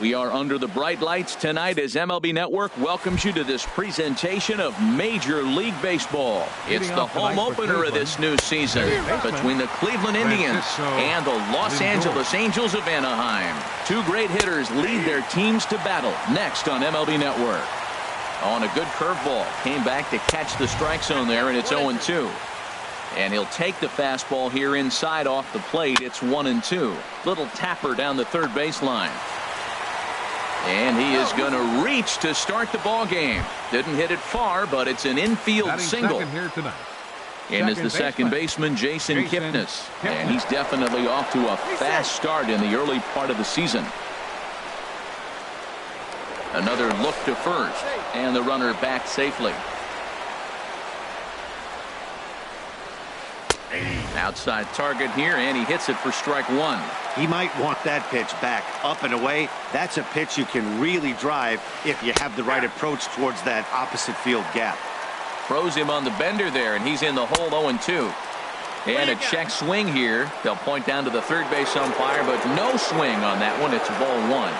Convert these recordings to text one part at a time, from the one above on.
We are under the bright lights tonight as MLB Network welcomes you to this presentation of Major League Baseball. It's the home opener of this new season between the Cleveland Indians and the Los Angeles Angels of Anaheim. Two great hitters lead their teams to battle next on MLB Network. On a good curveball, came back to catch the strike zone there, and it's 0-2. And he'll take the fastball here inside off the plate. It's 1-2. Little tapper down the third baseline. And he is going to reach to start the ball game. Didn't hit it far, but it's an infield single. In is the second baseman, Jason Kipnis. And he's definitely off to a fast start in the early part of the season. Another look to first, and the runner back safely. Outside target here, and he hits it for strike one. He might want that pitch back, up and away. That's a pitch you can really drive if you have the right approach towards that opposite field gap. Throws him on the bender there, and he's in the hole 0-2. And a check swing here. They'll point down to the third base umpire, but no swing on that one. It's ball one.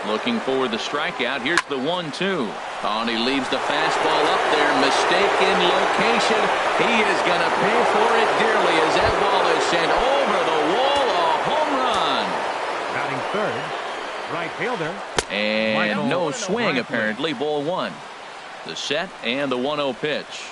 Looking for the strikeout. Here's the 1-2. Oh, and he leaves the fastball up there. Mistaken location. He is going to pay for it dearly as that ball is sent over the wall. A home run. Batting third, right fielder. And no swing apparently. Ball one. The set and the 1-0 pitch.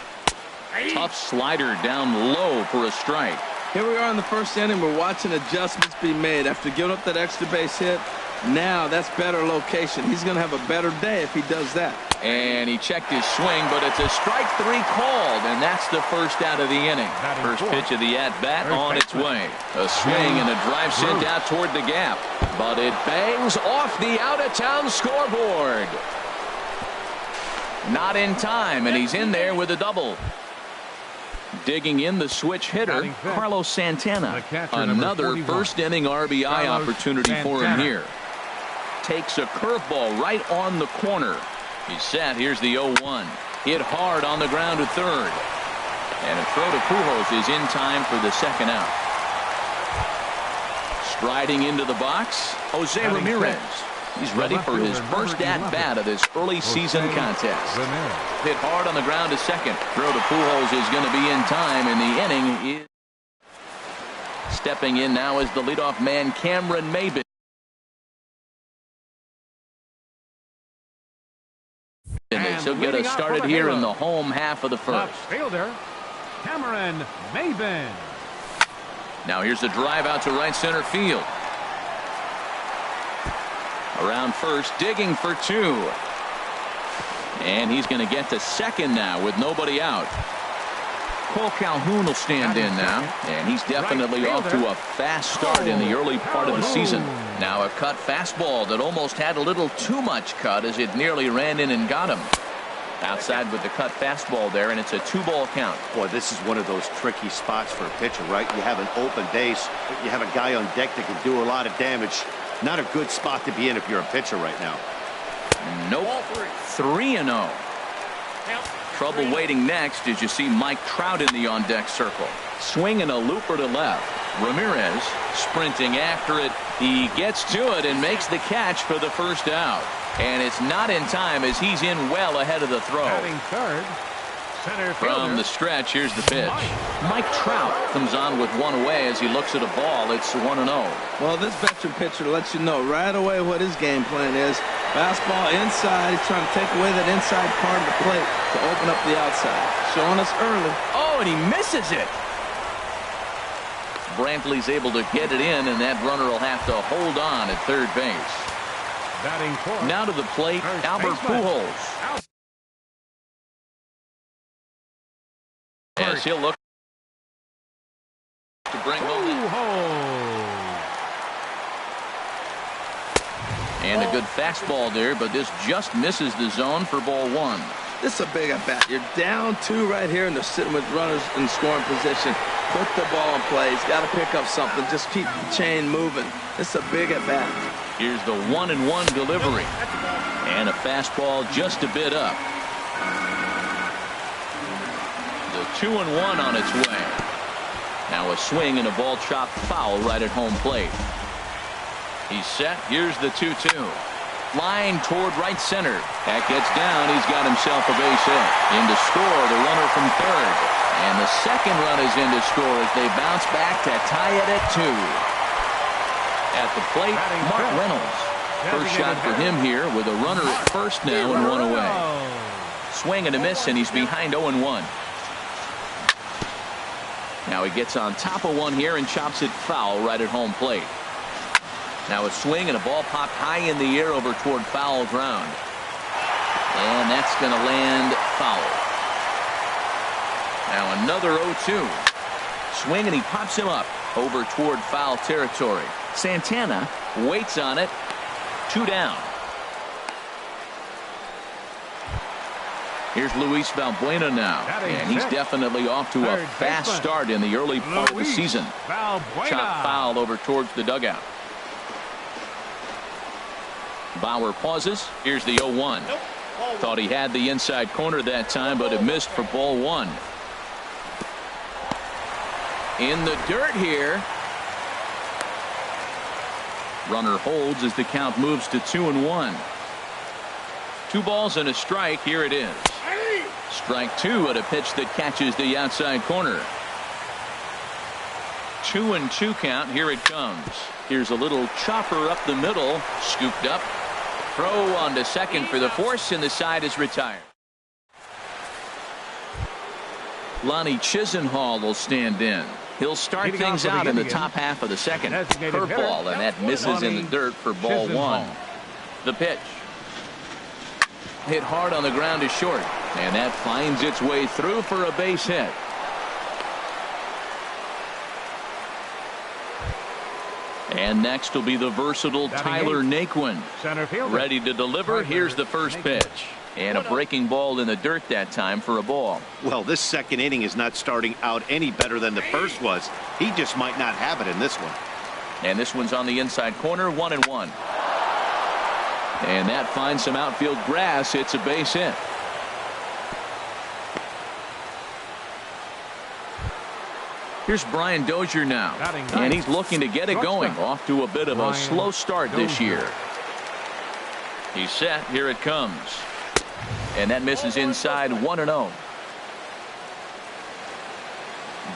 Tough slider down low for a strike. Here we are in the first inning. We're watching adjustments be made after giving up that extra base hit. Now that's better location. He's going to have a better day if he does that. And he checked his swing, but it's a strike three called, and that's the first out of the inning. First pitch of the at-bat on its way. A swing and a drive sent out toward the gap, but it bangs off the out-of-town scoreboard. Not in time, and he's in there with a double. Digging in the switch hitter, Carlos Santana. Another first inning RBI opportunity for him here. Takes a curveball right on the corner. He's set. Here's the 0-1. Hit hard on the ground to third. And a throw to Pujols is in time for the second out. Striding into the box, Jose Ramirez. He's ready for his first at-bat of this early season contest. Hit hard on the ground to second. Throw to Pujols is going to be in time, and the inning is... Stepping in now is the leadoff man, Cameron Maybin. He'll get us started here in the home half of the first. Fielder, Cameron Maybin. Now here's a drive out to right center field. Around first, digging for two. And he's going to get to second now with nobody out. Cole Calhoun will stand in now, and he's definitely off to a fast start in the early part of the season. Now a cut fastball that almost had a little too much cut as it nearly ran in and got him. Outside with the cut fastball there, and it's a 2-ball count. Boy, this is one of those tricky spots for a pitcher, right? You have an open base, you have a guy on deck that can do a lot of damage. Not a good spot to be in if you're a pitcher right now. Nope. 3-0. Trouble waiting next as you see Mike Trout in the on-deck circle. Swinging a looper to left. Ramirez sprinting after it. He gets to it and makes the catch for the first out. And it's not in time as he's in well ahead of the throw. Third, from the stretch, here's the pitch. Mike Trout comes on with one away as he looks at a ball. It's 1-0. Well, this veteran pitcher lets you know right away what his game plan is. Fastball inside. He's trying to take away that inside part of the plate to open up the outside. Showing us early. Oh, and he misses it. Brantley's able to get it in, and that runner will have to hold on at third base. Now to the plate, Albert Pujols. As he'll look to bring home. And a good fastball there, but this just misses the zone for ball one. This is a big at-bat. You're down two right here, and they're sitting with runners in scoring position. Put the ball in play. He's got to pick up something. Just keep the chain moving. This is a big at-bat. Here's the 1-1 delivery. And a fastball just a bit up. The 2-1 on its way. Now a swing and a ball chopped foul right at home plate. He's set. Here's the 2-2. Line toward right center. That gets down. He's got himself a base hit. In to score, the runner from third. And the second run is in to score as they bounce back to tie it at 2. At the plate, Mark Reynolds. First shot for him here with a runner at first now and one away. Swing and a miss, and he's behind 0-1. Now he gets on top of one here and chops it foul right at home plate. Now a swing and a ball popped high in the air over toward foul ground. And that's going to land foul. Now another 0-2. Swing and he pops him up over toward foul territory. Santana waits on it. 2 down. Here's Luis Valbuena now, and he's definitely off to a fast start in the early part of the season. Chop foul over towards the dugout. Bauer pauses. Here's the 0-1. Thought he had the inside corner that time, but it missed for ball 1. In the dirt here. Runner holds as the count moves to 2-1. 2 balls and a strike. Here it is. Strike 2 at a pitch that catches the outside corner. 2-2 count. Here it comes. Here's a little chopper up the middle. Scooped up. Throw on to second for the force, and the side is retired. Lonnie Chisenhall will stand in. He'll start things out in the top half of the second. Curveball, and that misses in the dirt for ball 1. The pitch. Hit hard on the ground is short, and that finds its way through for a base hit. And next will be the versatile Tyler Naquin. Ready to deliver. Here's the first pitch. And a breaking ball in the dirt that time for a ball. Well, this second inning is not starting out any better than the first was. He just might not have it in this one. And this one's on the inside corner, 1-1. And that finds some outfield grass. It's a base hit. Here's Brian Dozier now, and he's looking to get it going. Off to a bit of a slow start this year. He's set. Here it comes. And that misses inside, 1-0.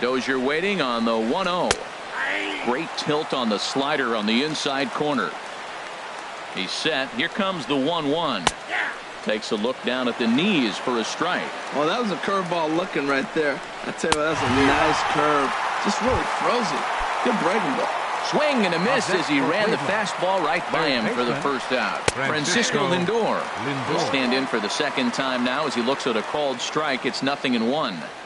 Dozier waiting on the 1-0. Great tilt on the slider on the inside corner. He's set. Here comes the 1-1. Takes a look down at the knees for a strike. Well, that was a curveball looking right there. I tell you what, that's a nice curve. Just really throws it. Good breaking ball. Swing and a miss as he ran the fastball right by him for the first out. Francisco Lindor will stand in for the second time now as he looks at a called strike. It's 0-1.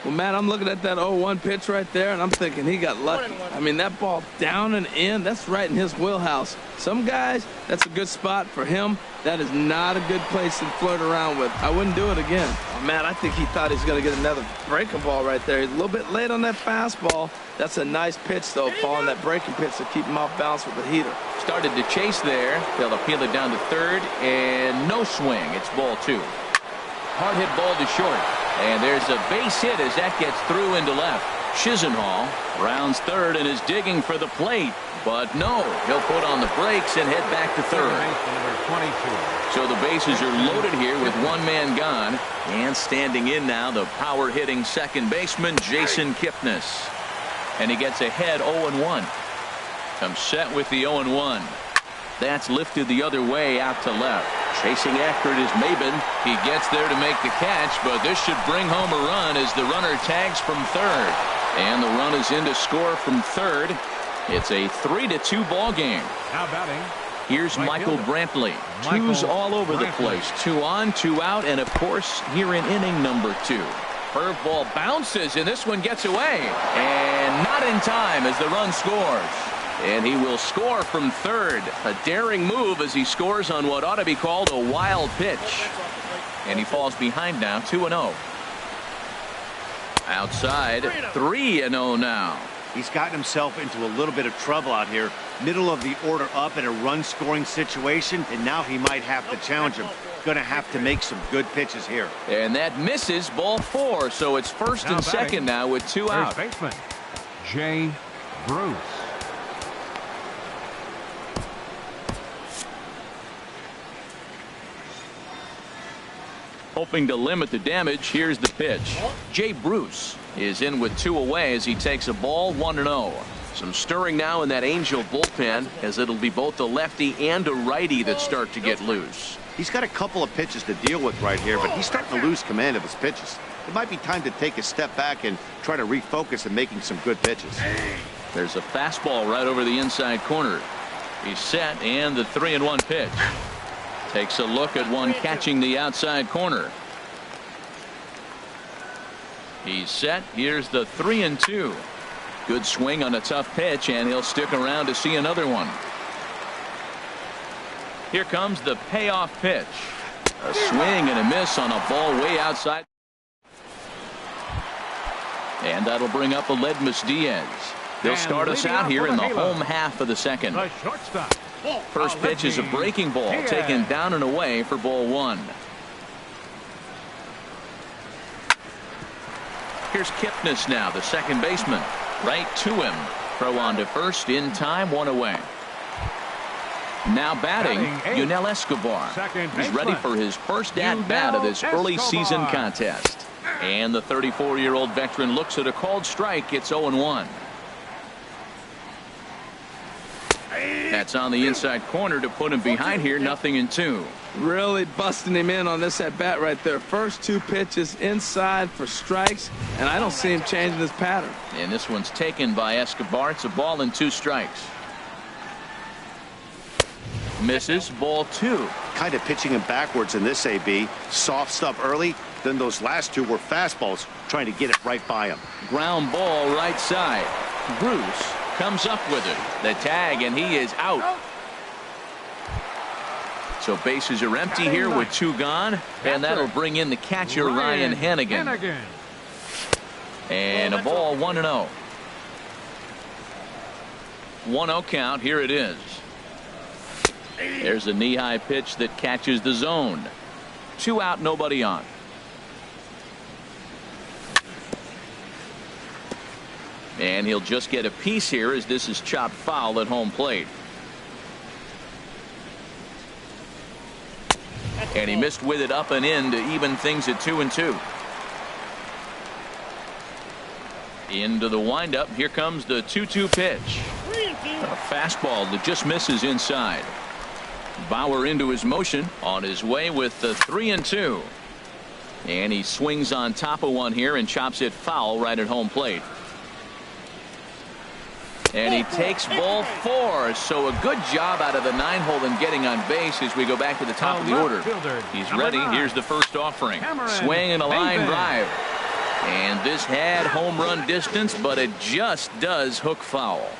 Well, Matt, I'm looking at that 0-1 pitch right there, and I'm thinking he got lucky. I mean, that ball down and in, that's right in his wheelhouse. Some guys, that's a good spot. For him, that is not a good place to flirt around with. I wouldn't do it again. Oh, Matt, I think he thought he was going to get another breaking ball right there. He's a little bit late on that fastball. That's a nice pitch, though, following that breaking pitch to keep him off balance with the heater. Started to chase there. They'll appeal it down to third, and no swing. It's ball 2. Hard hit ball to short. And there's a base hit as that gets through into left. Chisenhall rounds third and is digging for the plate. But no, he'll put on the brakes and head back to third. So the bases are loaded here with one man gone. And standing in now, the power-hitting second baseman, Jason Kipnis. And he gets ahead 0-1. Comes set with the 0-1. That's lifted the other way out to left. Chasing after it is Maben. He gets there to make the catch, but this should bring home a run as the runner tags from third. And the run is in to score from third. It's a 3-2 ball game. Now batting. Here's Michael Brantley. Twos all over the place. 2 on, 2 out, and of course here in inning number 2. Curveball bounces, and this one gets away. And not in time as the run scores. And he will score from third. A daring move as he scores on what ought to be called a wild pitch. And he falls behind now, 2-0. Outside, 3-0 now. He's gotten himself into a little bit of trouble out here. Middle of the order up in a run-scoring situation, and now he might have to challenge him. Going to have to make some good pitches here. And that misses, ball 4. So it's first and second now with 2 out. First baseman, Jay Bruce. Hoping to limit the damage, here's the pitch. Jay Bruce is in with 2 away as he takes a ball 1-0. Some stirring now in that Angel bullpen, as it'll be both a lefty and a righty that start to get loose. He's got a couple of pitches to deal with right here, but he's starting to lose command of his pitches. It might be time to take a step back and try to refocus and making some good pitches. There's a fastball right over the inside corner. He's set, and the 3-1 pitch. Takes a look at one catching the outside corner. He's set. Here's the 3-2. Good swing on a tough pitch, and he'll stick around to see another one. Here comes the payoff pitch. A swing and a miss on a ball way outside. And that'll bring up Aledmus Diaz. They'll start us out here in the home half of the second. The shortstop. First pitch is a breaking ball taken down and away for ball 1. Here's Kipnis now, the second baseman. Right to him. Throw on to first in time, 1 away. Now batting, Yunel Escobar. He's ready for his first at-bat of this early season contest. And the 34-year-old veteran looks at a called strike. It's 0-1. That's on the inside corner to put him behind here. 0-2. Really busting him in on this at bat right there. First 2 pitches inside for strikes, and I don't see him changing his pattern. And this one's taken by Escobar. It's a ball and 2 strikes. Misses, ball 2. Kind of pitching him backwards in this AB. Soft stuff early, then those last 2 were fastballs, trying to get it right by him. Ground ball right side. Bruce comes up with it. The tag, and he is out. So bases are empty here with 2 gone, and that'll bring in the catcher Ryan Hannigan. And a ball 1-0. 1-0 count. Here it is. There's a knee-high pitch that catches the zone. 2 out, nobody on. And he'll just get a piece here as this is chopped foul at home plate. And he missed with it up and in to even things at 2-2. Into the windup. Here comes the 2-2 pitch. A fastball that just misses inside. Bauer into his motion, on his way with the 3-2. And he swings on top of one here and chops it foul right at home plate. And he takes ball 4. So a good job out of the 9-hole in getting on base as we go back to the top of the order. He's ready. Here's the first offering. Swing and a line drive. And this had home run distance, but it just does hook foul.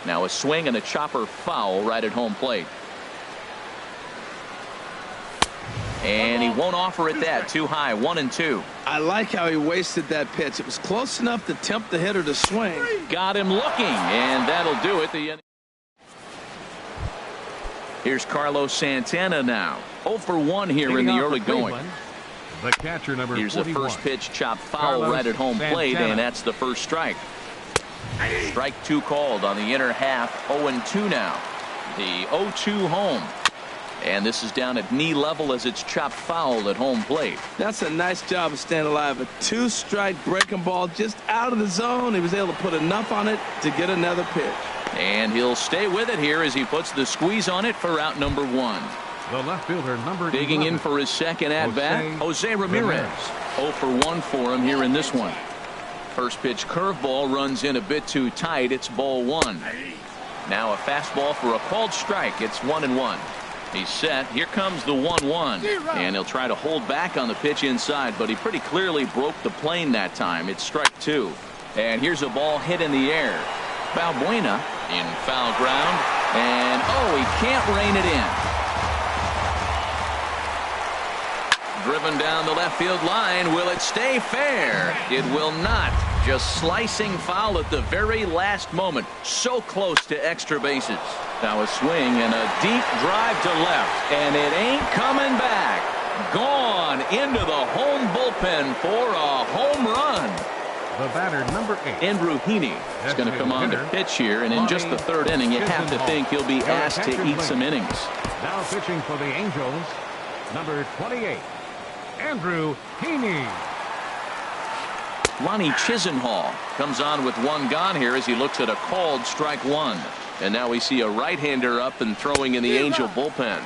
Now a swing and a chopper foul right at home plate. And he won't offer it that. Too high. 1-2. I like how he wasted that pitch. It was close enough to tempt the hitter to swing. Got him looking, and that'll do it. Here's Carlos Santana now. 0 for 1 here in the early going. The catcher, number 41. Here's the first pitch chopped foul right at home plate, and that's the first strike. Strike 2 called on the inner half. 0-2 now. The 0-2 home. And this is down at knee level as it's chopped foul at home plate. That's a nice job of staying alive. A 2-strike breaking ball just out of the zone. He was able to put enough on it to get another pitch. And he'll stay with it here as he puts the squeeze on it for out number 1. The left fielder, number Digging 11. in for his second at-bat, Jose Ramirez. 0 for 1 for him here in this one. First pitch curveball runs in a bit too tight. It's ball 1. Now a fastball for a called strike. It's 1-1. He's set. Here comes the 1-1. And he'll try to hold back on the pitch inside, but he pretty clearly broke the plane that time. It's strike 2. And here's a ball hit in the air. Balbuena in foul ground. And, oh, he can't rein it in. Driven down the left field line. Will it stay fair? It will not. Just slicing foul at the very last moment. So close to extra bases. Now a swing and a deep drive to left. And it ain't coming back. Gone into the home bullpen for a home run. The batter, number 8. Andrew Heaney is going to come on to pitch here. And in just the 3rd inning, you have to think he'll be asked to eat some innings. Now pitching for the Angels, number 28, Andrew Heaney. Lonnie Chisenhall comes on with one gone here as he looks at a called strike one. And now we see a right-hander up and throwing in the Angel bullpen.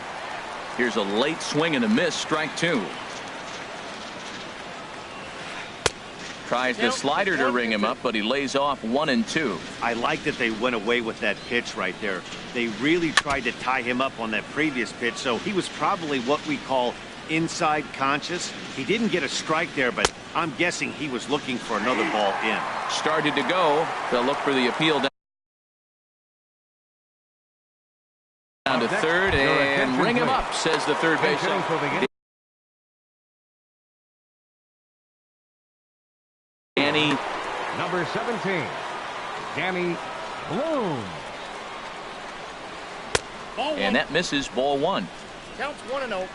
Here's a late swing and a miss, strike two. Tries the slider to ring him up, but he lays off 1-2. I like that they went away with that pitch right there. They really tried to tie him up on that previous pitch, so he was probably what we call inside conscious. He didn't get a strike there, but I'm guessing he was looking for another ball in. Started to go. They'll look for the appeal down to third and ring him up, says the third baseman. Danny. Number 17, Danny Bloom. And that misses, ball one. Counts 1-0.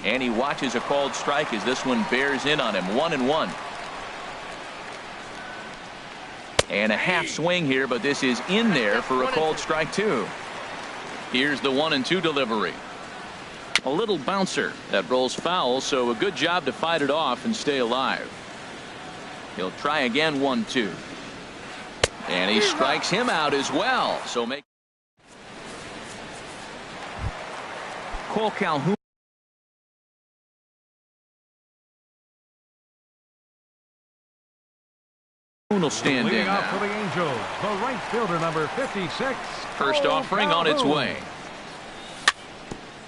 And he watches a called strike as this one bears in on him. 1-1. And a half swing here, but this is in there for a called strike two. Here's the 1-2 delivery. A little bouncer that rolls foul, so a good job to fight it off and stay alive. He'll try again, 1-2. And he strikes him out as well. So make Cole Calhoun will stand in Leading off for now. the Angels, the right fielder, number 56. First offering on its way.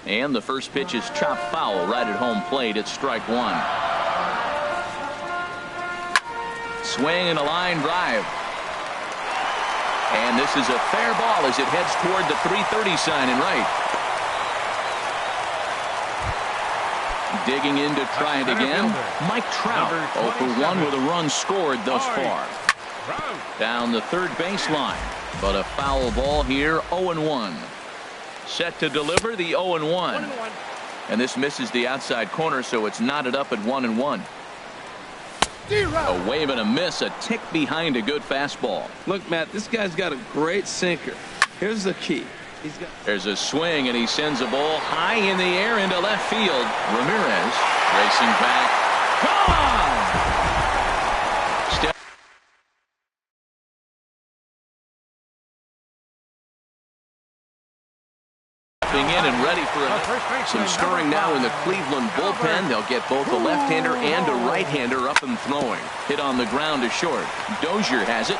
And the first pitch is chopped foul right at home plate. It's strike one. Swing and a line drive. And this is a fair ball as it heads toward the 330 sign in right. Digging in to try it again. Mike Trout 0 for 1 with a run scored thus far. Down the third baseline. But a foul ball here, 0-1. Set to deliver the 0-1. And this misses the outside corner, so it's knotted up at 1-1. A wave and a miss, a tick behind a good fastball. Look, Matt, this guy's got a great sinker. Here's the key. There's a swing, and he sends a ball high in the air into left field. Ramirez racing back. Gone! In and ready for some stirring now in the Cleveland bullpen. They'll get both a left-hander and a right-hander up and throwing. Hit on the ground to short. Dozier has it.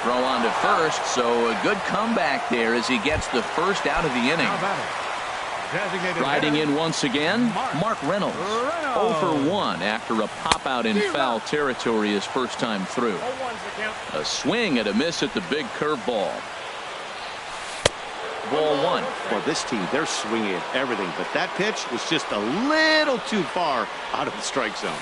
Throw on to first, so a good comeback there as he gets the first out of the inning. Riding in once again, Mark Reynolds. 0 for 1 after a pop-out in foul territory his first time through. A swing and a miss at the big curveball. Ball one. Well, this team, they're swinging at everything, but that pitch was just a little too far out of the strike zone.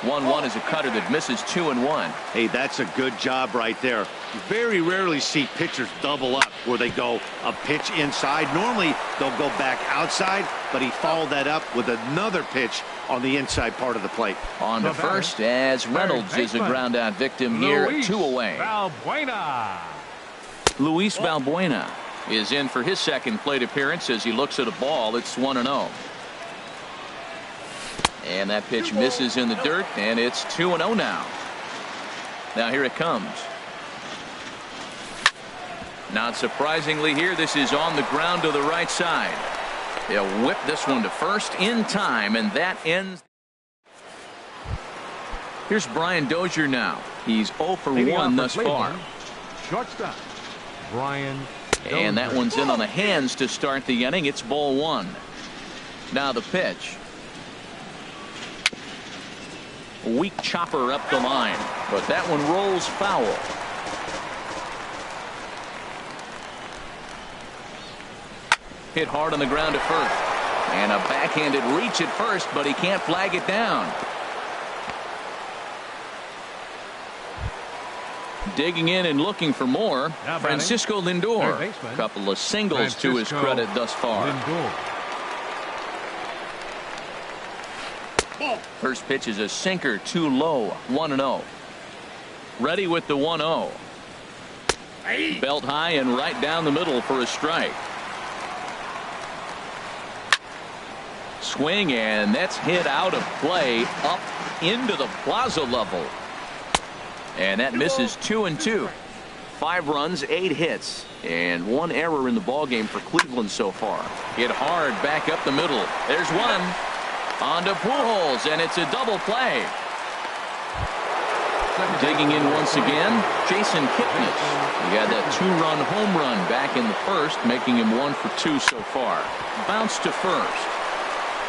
1-1 is a cutter that misses 2-1. Hey, that's a good job right there. You very rarely see pitchers double up where they go a pitch inside. Normally, they'll go back outside, but he followed that up with another pitch on the inside part of the plate. On to first as Reynolds is a ground out victim here, 2 away. Valbuena. Luis Valbuena is in for his second plate appearance as he looks at a ball. It's 1-0. And that pitch misses in the dirt, and it's 2-0 now. Now here it comes. Not surprisingly here, this is on the ground to the right side. They'll whip this one to first in time, and that ends. Here's Brian Dozier now. He's 0 for 1 thus far. Shortstop, Brian. And that one's in on the hands to start the inning. It's ball one. Now the pitch. Weak chopper up the line, but that one rolls foul. Hit hard on the ground at first. And a backhanded reach at first, but he can't flag it down. Digging in and looking for more, Francisco Lindor. A couple of singles to his credit thus far. First pitch is a sinker, too low, 1-0. Ready with the 1-0. Belt high and right down the middle for a strike. Swing, and that's hit out of play up into the plaza level. And that misses 2-2. 5 runs, 8 hits, and 1 error in the ballgame for Cleveland so far. Hit hard back up the middle. There's one. On to Pujols, and it's a double play. Digging in once again, Jason Kipnis. He had that 2-run home run back in the first, making him 1 for 2 so far. Bounce to first.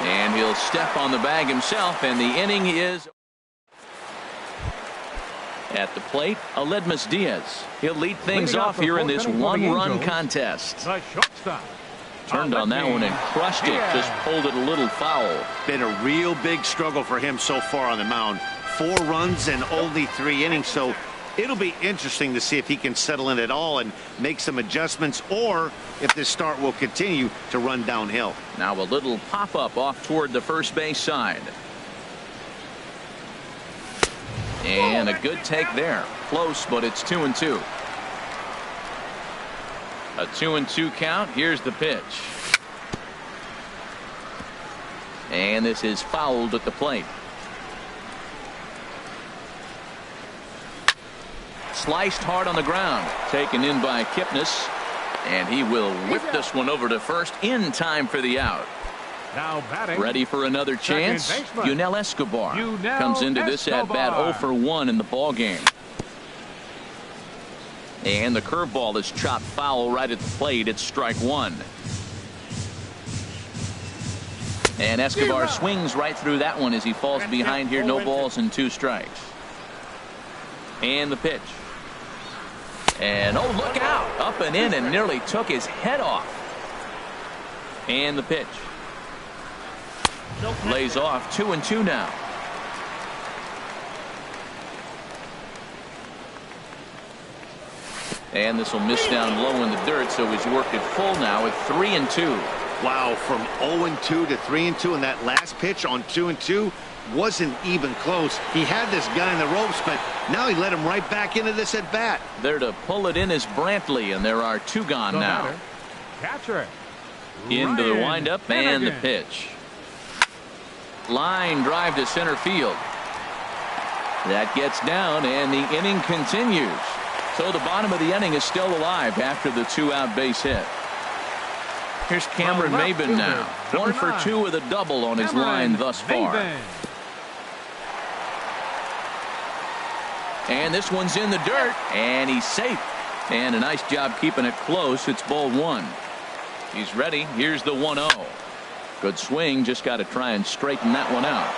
And he'll step on the bag himself, and the inning is... At the plate, Aledmus Diaz. He'll lead things off here in this 1-run contest. Turned on that one and crushed it. Just pulled it a little foul. Been a real big struggle for him so far on the mound. 4 runs and only 3 innings, so it'll be interesting to see if he can settle in at all and make some adjustments, or if this start will continue to run downhill. Now a little pop-up off toward the first base side. And a good take there. Close, but it's 2-2. A 2-2 count. Here's the pitch. And this is fouled at the plate. Sliced hard on the ground. Taken in by Kipnis. And he will whip this one over to first in time for the out. Now batting. Ready for another chance. Yunel Escobar comes into this at bat 0 for 1 in the ball game. And the curveball is chopped foul right at the plate. It's strike 1. And Escobar swings right through that one as he falls behind here. No balls and 2 strikes. And the pitch. And oh, look out. Up and in and nearly took his head off. And the pitch. Lays off. 2-2 now. And this will miss down low in the dirt, so he's worked it full now at 3-2. Wow, from 0-2 to 3-2, and that last pitch on 2-2 wasn't even close. He had this guy in the ropes, but now he let him right back into this at bat. There to pull it in is Brantley, and there are 2 gone now. Catcher. Into the windup and the pitch. Line drive to center field. That gets down, and the inning continues. So the bottom of the inning is still alive after the 2-out base hit. Here's Cameron Maben now. 1 for 2 with a double on his line thus far. And this one's in the dirt, and he's safe. And a nice job keeping it close. It's ball 1. He's ready. Here's the 1-0. Good swing. Just got to try and straighten that one out.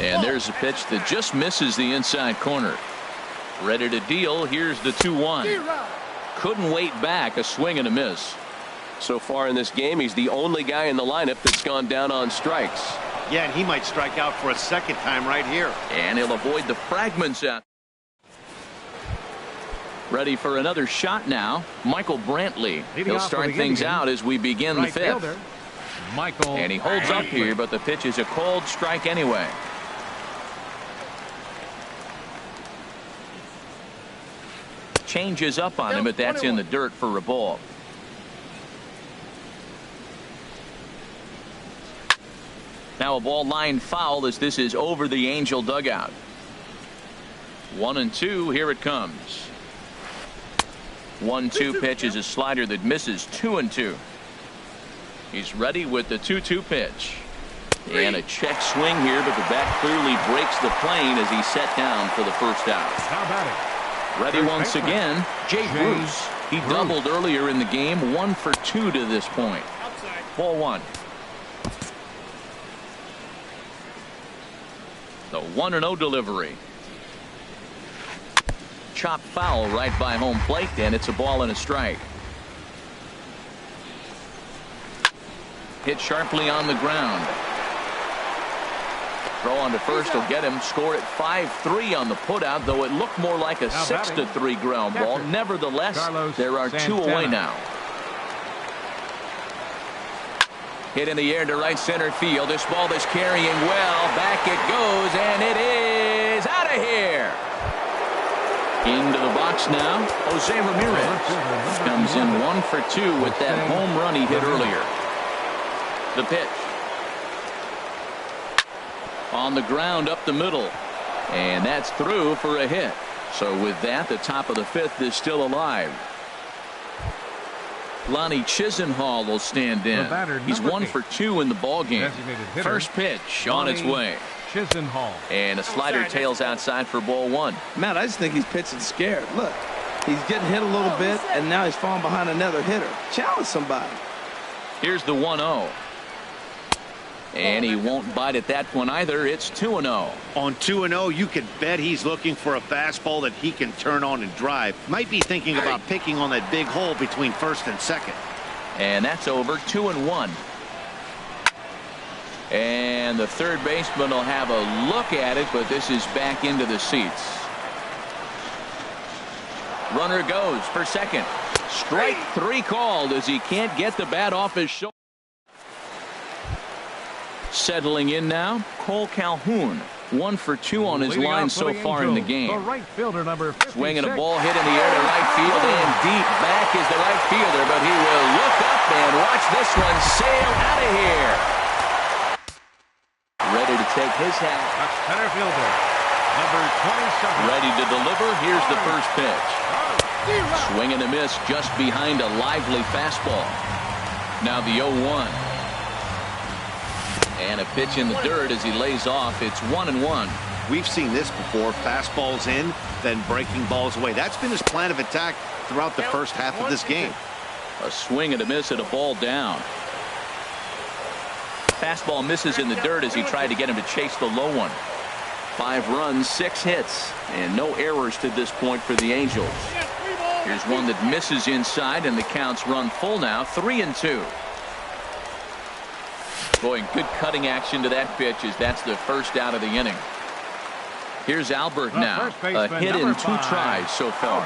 And there's a pitch that just misses the inside corner. Ready to deal. Here's the 2-1. Couldn't wait back. A swing and a miss. So far in this game, he's the only guy in the lineup that's gone down on strikes. Yeah, and he might strike out for a second time right here. And he'll avoid the fragments out. Ready for another shot now. Michael Brantley. He'll start things out as we begin the 5th. And he holds up here, but the pitch is a cold strike anyway. Changes up on him, but that's in the dirt for a ball. Now a ball line foul as this is over the Angel dugout. 1-2. Here it comes. 1-2 pitch is a slider that misses. 2-2. He's ready with the 2-2 pitch. And a check swing here, but the bat clearly breaks the plane as he's set down for the first out. How about it? Ready once again, Jay Bruce. He doubled earlier in the game. 1 for 2 to this point. Ball 1. The 1-0 delivery. Chop foul right by home plate, and it's a ball and a strike. Hit sharply on the ground. Throw on to first will get him. Score at 5-3 on the putout, though it looked more like a 6-3 ground ball. Nevertheless, there are 2 away now. Hit in the air to right center field. This ball is carrying well. Back it goes, and it is out of here. Into the box now, Jose Ramirez comes in 1 for 2 with that home run he hit earlier. The pitch. On the ground up the middle. And that's through for a hit. So with that, the top of the 5th is still alive. Lonnie Chisenhall will stand in. He's 1 for 2 in the ball game. First pitch on its way. Chisenhall. And a slider tails outside for ball 1. Matt, I just think he's pitching scared. Look, he's getting hit a little bit, and now he's falling behind another hitter. Challenge somebody. Here's the 1-0. And he won't bite at that one either. It's 2-0. On 2-0, you could bet he's looking for a fastball that he can turn on and drive. Might be thinking about picking on that big hole between first and second. And that's over. 2-1. And the third baseman will have a look at it, but this is back into the seats. Runner goes for second. Strike 3 called as he can't get the bat off his shoulder. Settling in now, Cole Calhoun. 1 for 2 on his line so far in the game. The right fielder, number 56. Swinging a ball hit in the air to right field, and deep back is the right fielder, but he will look up and watch this one sail out of here. Ready to take his hat. That's center fielder, number 27. Ready to deliver. Here's the first pitch. Swing and a miss just behind a lively fastball. Now the 0-1. And a pitch in the dirt as he lays off. It's 1-1. We've seen this before. Fastballs in, then breaking balls away. That's been his plan of attack throughout the first half of this game. A swing and a miss at a ball down. Fastball misses in the dirt as he tried to get him to chase the low one. 5 runs, 6 hits, and no errors to this point for the Angels. Here's one that misses inside, and the count's run full now, 3-2. Boy, good cutting action to that pitch as that's the first out of the inning. Here's Albert now. A hit in 2 tries so far.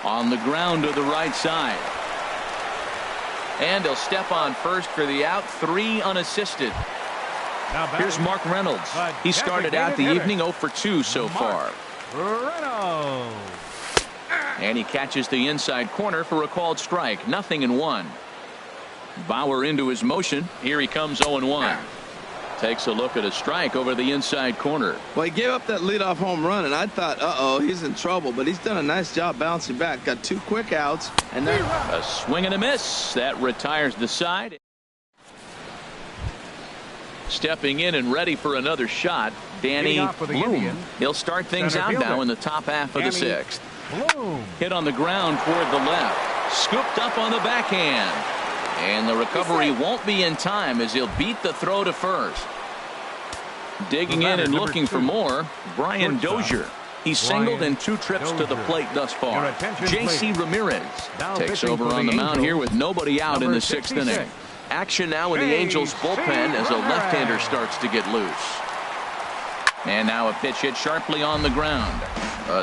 On the ground to the right side. And he'll step on first for the out. 3 unassisted. Here's Mark Reynolds. He started out the evening 0 for 2 so far. And he catches the inside corner for a called strike. 0-1. Bauer into his motion. Here he comes 0-1. Takes a look at a strike over the inside corner. Well, he gave up that leadoff home run, and I thought, uh-oh, he's in trouble. But he's done a nice job bouncing back. Got 2 quick outs. And then a swing and a miss. That retires the side. Stepping in and ready for another shot, Danny Bloom. He'll start things out now in the top half of the 6th. Hit on the ground toward the left. Scooped up on the backhand. And the recovery won't be in time as he'll beat the throw to first. Digging in and looking for more, Brian Dozier. He's singled in 2 trips to the plate thus far. J.C. Ramirez takes over on the mound here with nobody out in the 6th inning. Action now in the Angels bullpen as a left-hander starts to get loose. And now a pitch hit sharply on the ground.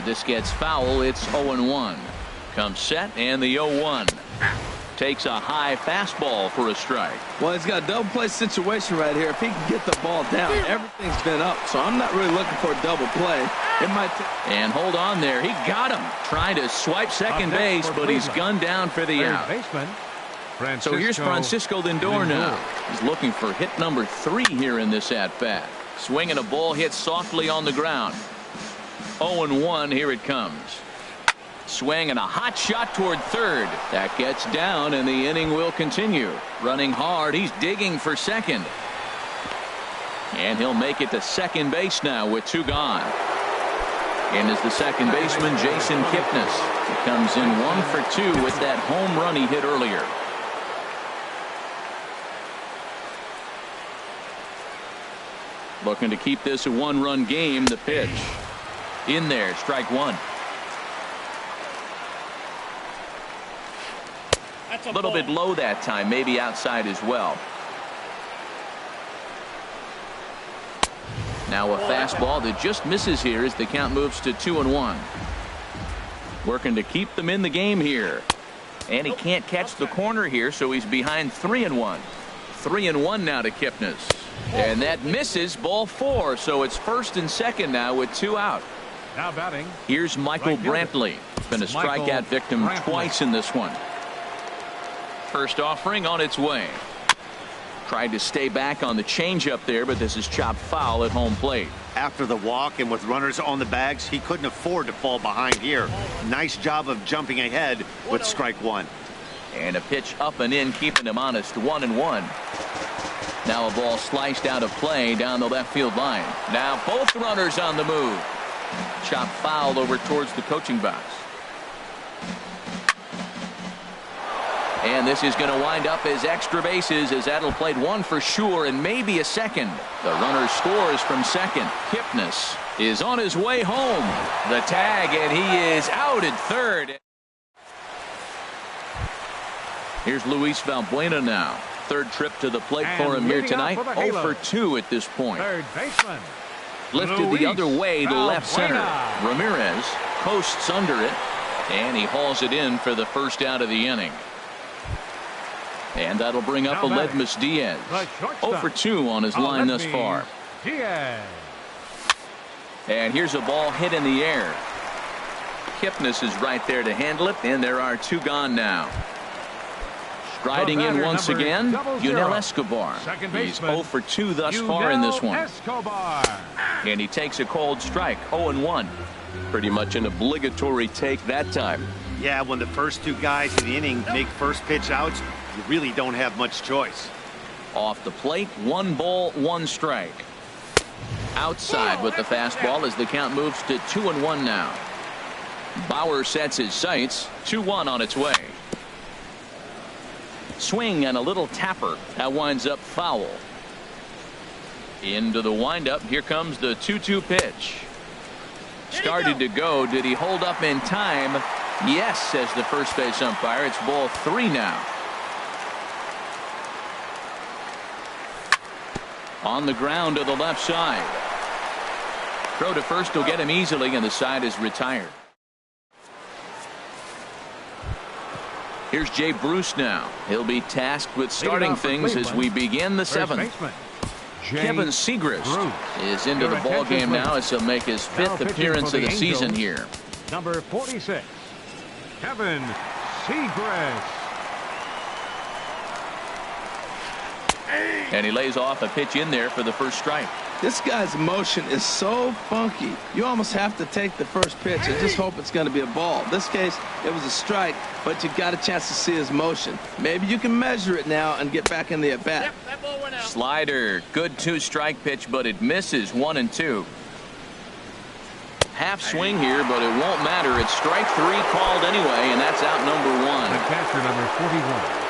This gets foul. It's 0-1. Comes set and the 0-1. Takes a high fastball for a strike. Well, he's got a double play situation right here. If he can get the ball down, everything's been up. So I'm not really looking for a double play. It might. And hold on there. He got him. Trying to swipe second base, but he's gunned down for the out. So here's Francisco Lindor now. He's looking for hit number 3 here in this at-bat. Swinging a ball hit softly on the ground. 0-1. Here it comes. Swing and a hot shot toward third. That gets down and the inning will continue. Running hard. He's digging for second. And he'll make it to second base now with 2 gone. And is the second baseman Jason Kipnis. He comes in 1 for 2 with that home run he hit earlier. Looking to keep this a 1-run game. The pitch. In there. Strike 1. A little bit low that time, maybe outside as well. Now a fastball that just misses here as the count moves to 2-1. Working to keep them in the game here. And he can't catch the corner here, so he's behind 3-1. 3-1 now to Kipnis. And that misses, ball 4, so it's first and second now with 2 out. Now batting. Here's Michael Brantley. Been a strikeout victim twice in this one. First offering on its way. Tried to stay back on the changeup there, but this is chopped foul at home plate. After the walk and with runners on the bags, he couldn't afford to fall behind here. Nice job of jumping ahead with strike 1. And a pitch up and in, keeping him honest, 1-1. Now a ball sliced out of play down the left field line. Now both runners on the move. Chopped foul over towards the coaching box. And this is going to wind up as extra bases, as that'll play 1 for sure and maybe a second. The runner scores from second. Kipnis is on his way home. The tag, and he is out at third. Here's Luis Valbuena now. Third trip to the plate for him here tonight. 0 for 2 at this point. Third baseman. Lifted the other way to left center. Ramirez coasts under it, and he hauls it in for the first out of the inning. And that'll bring up Aledmus Diaz. 0 for 2 on his line thus far. Diaz. And here's a ball hit in the air. Kipnis is right there to handle it, and there are 2 gone now. Striding in once again, Yunel Escobar. He's 0 for 2 thus far in this one. Escobar. And he takes a cold strike, 0-1. Pretty much an obligatory take that time. Yeah, when the first 2 guys in the inning make first pitch outs, you really don't have much choice. Off the plate, 1 ball, 1 strike. Outside with the fastball as the count moves to 2-1 now. Bauer sets his sights, 2-1 on its way. Swing and a little tapper. That winds up foul. Into the windup. Here comes the 2-2 pitch. Started to go. Did he hold up in time? Yes, says the first base umpire. It's ball 3 now. On the ground to the left side. Throw to first will get him easily, and the side is retired. Here's Jay Bruce now. He'll be tasked with starting things as we begin the 7th. Kevin Segrist is into the ball game now as he'll make his 5th appearance of the season here. Number 46, Kevin Segrist. And he lays off a pitch in there for the first strike. This guy's motion is so funky. You almost have to take the first pitch and just hope it's going to be a ball. In this case, it was a strike, but you got a chance to see his motion. Maybe you can measure it now and get back in the at-bat. Yep, that ball went out. Slider, good 2-strike pitch, but it misses 1-2. Half swing here, but it won't matter. It's strike 3 called anyway, and that's out number 1. The catcher, number 41.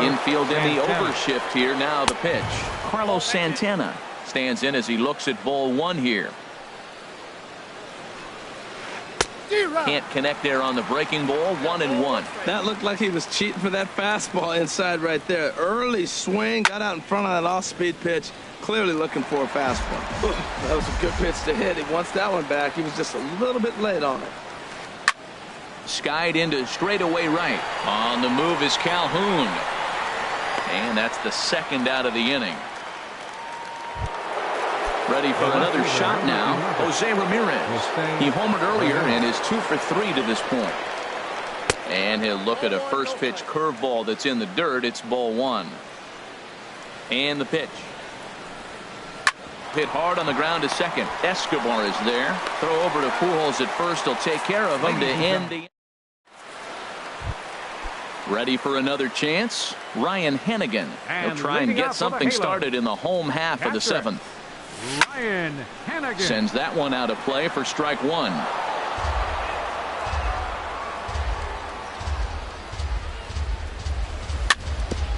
Infield in the overshift here. Now the pitch. Carlos Santana stands in as he looks at ball 1 here. Can't connect there on the breaking ball. 1-1. That looked like he was cheating for that fastball inside right there. Early swing, got out in front of that off-speed pitch. Clearly looking for a fastball. That was a good pitch to hit. He wants that one back. He was just a little bit late on it. Skied into straightaway right. On the move is Calhoun. And that's the 2nd out of the inning. Ready for another shot now. Jose Ramirez. He homered earlier and is 2 for 3 to this point. And he'll look at a first pitch curveball that's in the dirt. It's ball 1. And the pitch. Hit hard on the ground to second. Escobar is there. Throw over to Pujols at first. He'll take care of him to end the. Ready for another chance. Ryan Hennigan. He'll try and get something started in the home half of the 7th. Ryan Hennigan sends that one out of play for strike 1.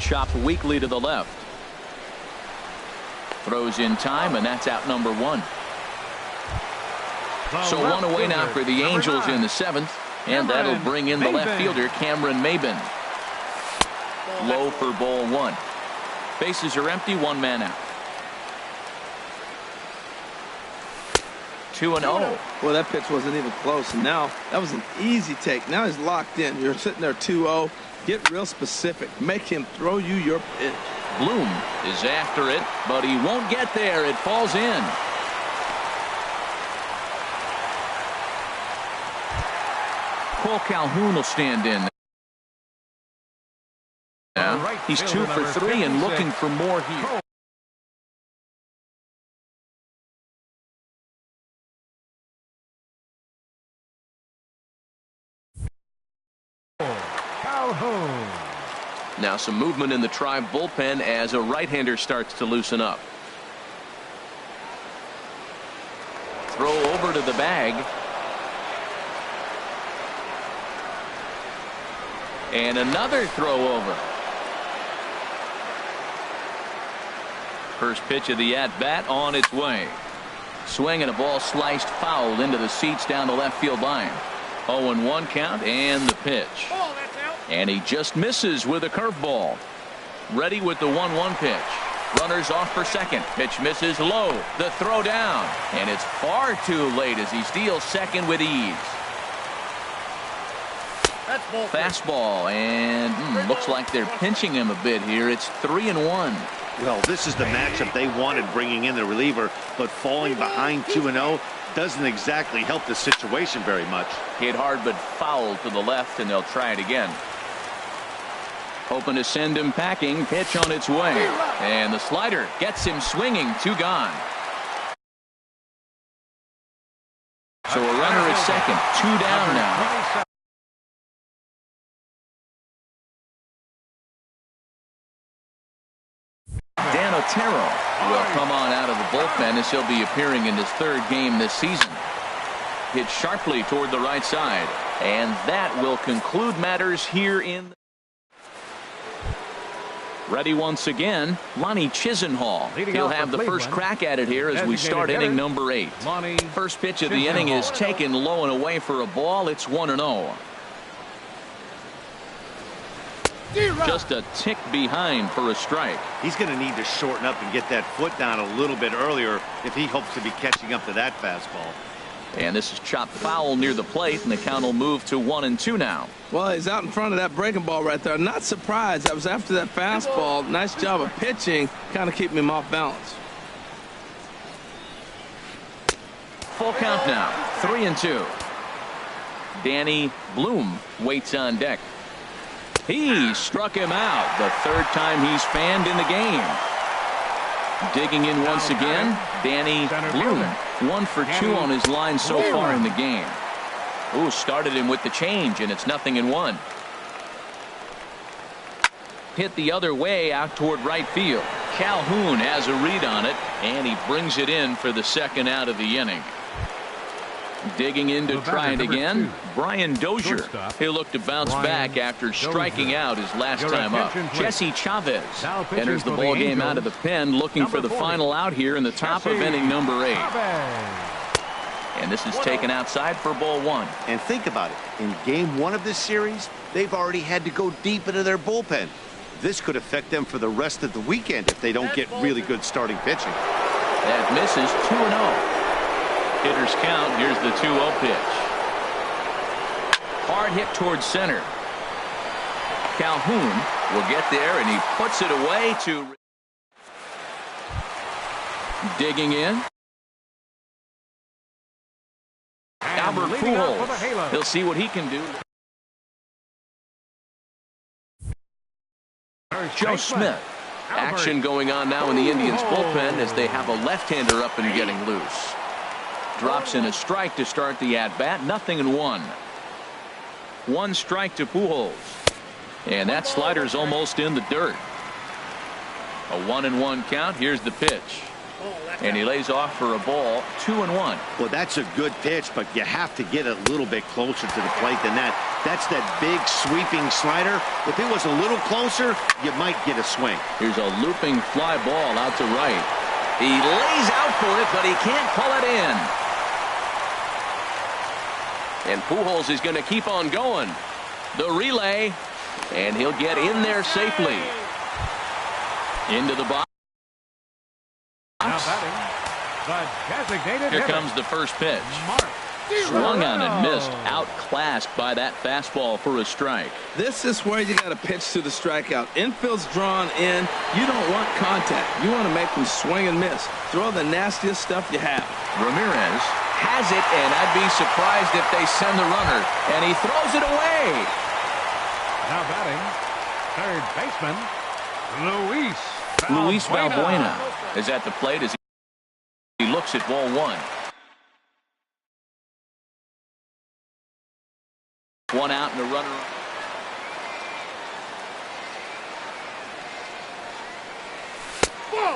Chopped weakly to the left. Throws in time, and that's out number 1. So 1 away now for the Angels in the 7th, and that'll bring in the left fielder Cameron Maben. Low for ball 1. Bases are empty, 1 man out. 2-0. Well, that pitch wasn't even close, and now that was an easy take. Now he's locked in. You're sitting there 2-0. Get real specific. Make him throw you your pitch. Bloom is after it, but he won't get there. It falls in. Cole Calhoun will stand in. Now, he's 2 for 3 and looking for more here. Calhoun. Now some movement in the Tribe bullpen as a right-hander starts to loosen up. Throw over to the bag. And another throw over. First pitch of the at-bat on its way. Swing and a ball sliced foul into the seats down the left field line. 0-1 count and the pitch. And he just misses with a curveball. Ready with the 1-1 pitch. Runners off for second. Pitch misses low. The throw down. And it's far too late as he steals second with ease. Fastball, and looks like they're pinching him a bit here. It's 3-1. Well, this is the matchup they wanted, bringing in the reliever, but falling behind 2-0 doesn't exactly help the situation very much. Hit hard but foul to the left, and they'll try it again. Hoping to send him packing. Pitch on its way, and the slider gets him swinging. 2 gone. So a runner is second. 2 down now. Dan Otero will come on out of the bullpen as he'll be appearing in his 3rd game this season. Hit sharply toward the right side, and that will conclude matters here in. Ready once again, Lonnie Chisenhall. He'll have the first crack at it here as we start inning number 8. First pitch of the inning is taken low and away for a ball. It's 1-0. Just a tick behind for a strike. He's going to need to shorten up and get that foot down a little bit earlier if he hopes to be catching up to that fastball. And this is chopped foul near the plate, and the count will move to 1-2 now. Well, he's out in front of that breaking ball right there. Not surprised. That was after that fastball. Nice job of pitching, kind of keeping him off balance. Full count now, 3-2. Danny Bloom waits on deck. He struck him out, the 3rd time he's fanned in the game. Digging in once again, Danny Bloom. 1 for 2 on his line so far in the game. Ooh, started him with the change, and it's 0-1. Hit the other way out toward right field. Calhoun has a read on it, and he brings it in for the 2nd out of the inning. Digging in to try it again, Brian Dozier. He'll look to bounce back after striking out his last time up. Jesse Chavez enters the ball game out of the pen, looking for the final out here in the top of inning number 8. And this is taken outside for ball 1. And think about it. In game 1 of this series, they've already had to go deep into their bullpen. This could affect them for the rest of the weekend if they don't get really good starting pitching. That misses. 2-0. Hitters count. Here's the 2-0 pitch. Hard hit towards center. Calhoun will get there, and he puts it away to. Digging in. Albert Pujols. He'll see what he can do. Joe Smith. Action going on now in the Indians bullpen as they have a left-hander up and getting loose. Drops in a strike to start the at-bat. 0-1. 1 strike to Pujols. And that slider's almost in the dirt. A 1-1 count. Here's the pitch. And he lays off for a ball. 2-1. Well, that's a good pitch, but you have to get a little bit closer to the plate than that. That's that big sweeping slider. If it was a little closer, you might get a swing. Here's a looping fly ball out to right. He lays out for it, but he can't pull it in. And Pujols is going to keep on going. The relay, and he'll get in there safely. Into the box. Here comes the first pitch. Swung on and missed. Outclassed by that fastball for a strike. This is where you got to pitch to the strikeout. Infield's drawn in. You don't want contact. You want to make them swing and miss. Throw the nastiest stuff you have. Ramirez has it, and I'd be surprised if they send the runner. And he throws it away. Now batting, third baseman, Luis Valbuena is at the plate as he looks at ball one. One out and a runner.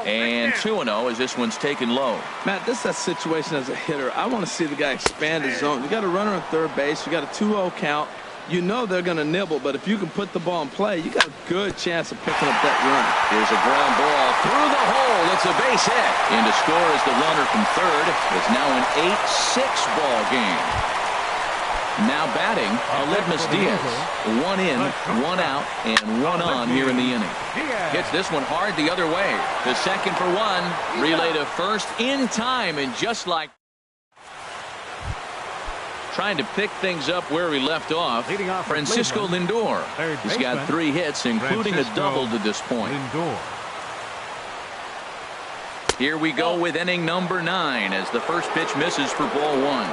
And 2-0 as this one's taken low. Matt, this is that situation as a hitter. I want to see the guy expand his zone. You got a runner on third base. You got a 2-0 count. You know they're going to nibble, but if you can put the ball in play, you got a good chance of picking up that run. Here's a ground ball through the hole. It's a base hit. In to score is the runner from third. It's now an 8-6 ball game. Now batting, Aledmus Diaz. One in, one out, and one on here in the inning. Hits this one hard the other way. The second for one. Relay to first in time, and just like trying to pick things up where we left off, Francisco Lindor. He's got 3 hits, including a double to this point. Here we go with inning number 9 as the first pitch misses for ball 1.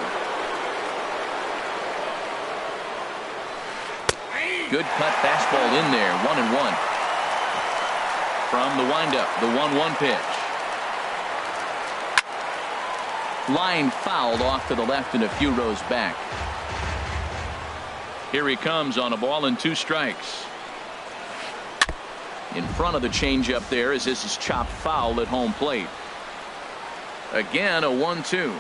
Good cut fastball in there, 1-1. From the windup, the 1-1 pitch. Line fouled off to the left and a few rows back. Here he comes on a ball and 2 strikes. In front of the changeup there as this is chopped foul at home plate. Again, a 1-2.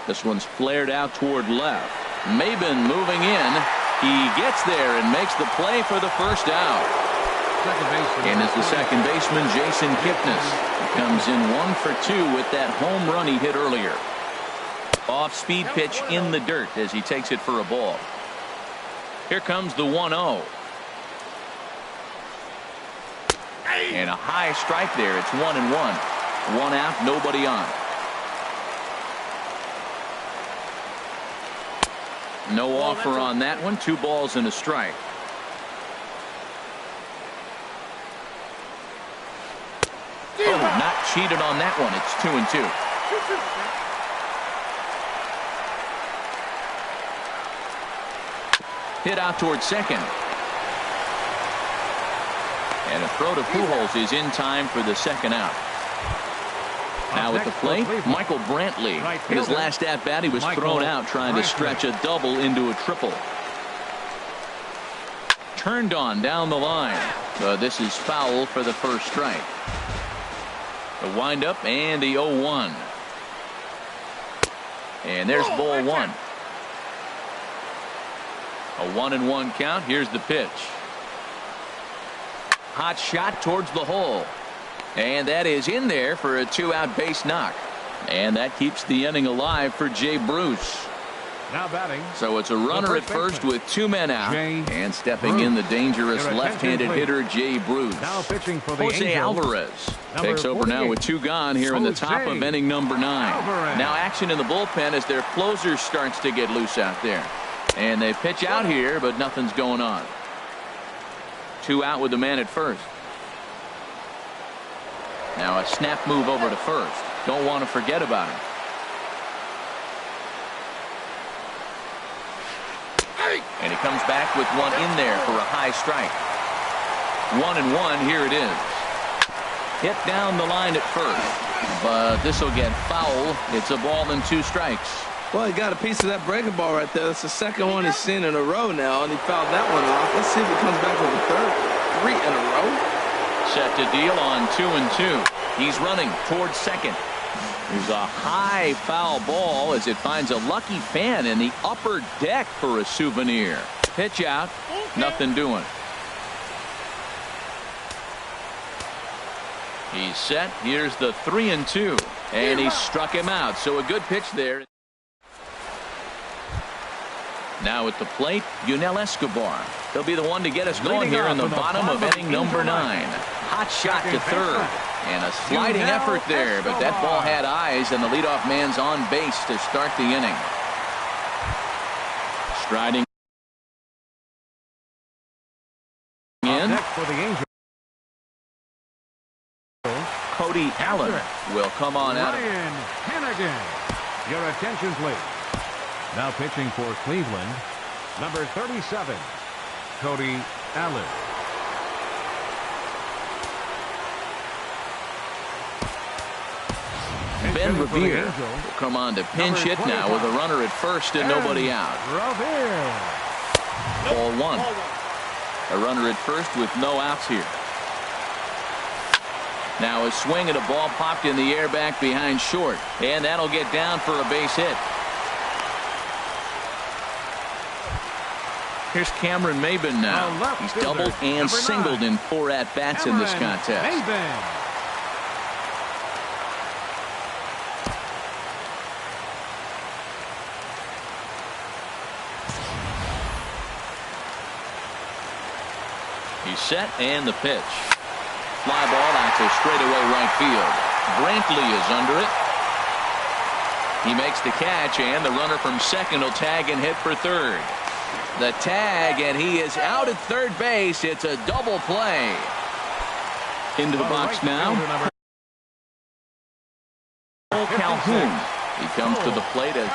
This one's flared out toward left. Maben moving in. He gets there and makes the play for the first out. And as the second baseman, Jason Kipnis, comes in 1 for 2 with that home run he hit earlier. Off-speed pitch in the dirt as he takes it for a ball. Here comes the 1-0. And a high strike there. It's 1-1. 1 out, nobody on. No offer on that one. 2 balls and a strike. Oh, not cheated on that one. It's 2-2. Hit out towards second. And a throw to Pujols is in time for the second out. Now at the plate, Michael Brantley. In his last at-bat, he was thrown out trying to stretch a double into a triple. Turned on down the line. This is foul for the first strike. The windup and the 0-1. And there's ball 1. A 1-1 count. Here's the pitch. Hot shot towards the hole. And that is in there for a 2-out base knock. And that keeps the inning alive for Jay Bruce. Now batting. So it's a runner at first with 2 men out. And stepping in the dangerous left-handed hitter Jay Bruce. Now pitching for the Jose Alvarez takes over now with 2 gone here in the top of inning number 9. Now action in the bullpen as their closer starts to get loose out there. And they pitch out here, but nothing's going on. 2 out with the man at first. Now a snap move over to first. Don't want to forget about him. And he comes back with one in there for a high strike. 1-1. Here it is. Hit down the line at first. But this will get foul. It's a ball and 2 strikes. Well, he got a piece of that breaking ball right there. That's the second one he's seen in a row now, and he fouled that one off. Let's see if he comes back with a third. 3 in a row. Set to deal on 2-2. He's running towards second. There's a high foul ball as it finds a lucky fan in the upper deck for a souvenir. Pitch out. Nothing doing. He's set. Here's the 3-2. And he struck him out. So a good pitch there. Now at the plate, Yunel Escobar. He'll be the one to get us going here in the bottom of inning number 9. Hot shot to third. And a sliding effort there, but that ball had eyes, and the leadoff man's on base to start the inning. Striding in. Next for the Angels, Cody Allen will come on out. Ryan Hannigan. Your attention, please. Now pitching for Cleveland, number 37, Cody Allen. Ben Revere will come on to pinch hit now with a runner at first and nobody out. Revere. Ball one. A runner at first with no outs here. Now a swing and a ball popped in the air back behind short, and that'll get down for a base hit. Here's Cameron Maben now. He's doubled and singled in 4 at-bats in this contest. Maben. He's set, and the pitch. Fly ball out to straightaway right field. Brantley is under it. He makes the catch, and the runner from second will tag and hit for third. The tag, and he is out at third base. It's a double play. Into the box now. Calhoun. He comes to the plate as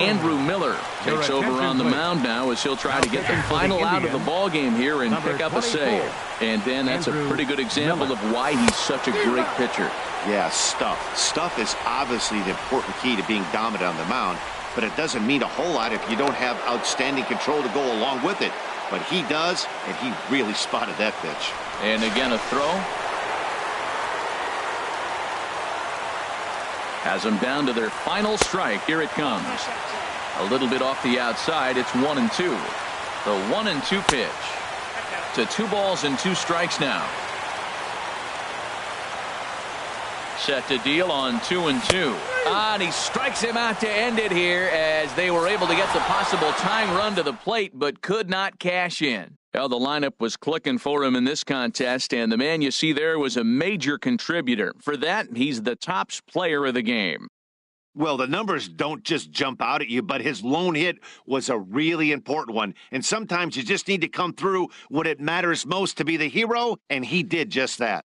Andrew Miller takes over on the mound now as he'll try to get the final out of the ball game here and pick up a save. And Dan, that's a pretty good example of why he's such a great pitcher. Yeah, stuff. Stuff is obviously the important key to being dominant on the mound, but it doesn't mean a whole lot if you don't have outstanding control to go along with it. But he does, and he really spotted that pitch. And again, a throw. Has them down to their final strike. Here it comes. A little bit off the outside. It's 1-2. The 1-2 pitch. To 2 balls and 2 strikes now. Set to deal on 2-2. And he strikes him out to end it here as they were able to get the possible tying run to the plate but could not cash in. Well, the lineup was clicking for him in this contest, and the man you see there was a major contributor. For that, he's the top player of the game. Well, the numbers don't just jump out at you, but his lone hit was a really important one. And sometimes you just need to come through when it matters most to be the hero, and he did just that.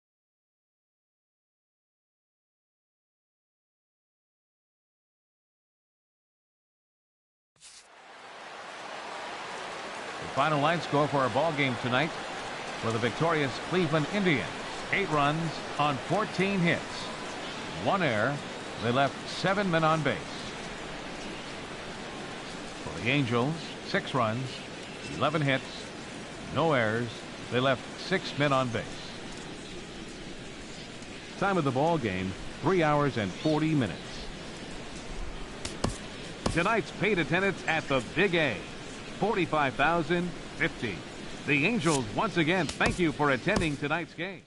Final line score for our ball game tonight for the victorious Cleveland Indians. 8 runs on 14 hits. 1 error. They left 7 men on base. For the Angels, 6 runs, 11 hits, no errors. They left 6 men on base. Time of the ball game, 3 hours and 40 minutes. Tonight's paid attendance at the Big A. 45,050. The Angels once again thank you for attending tonight's game.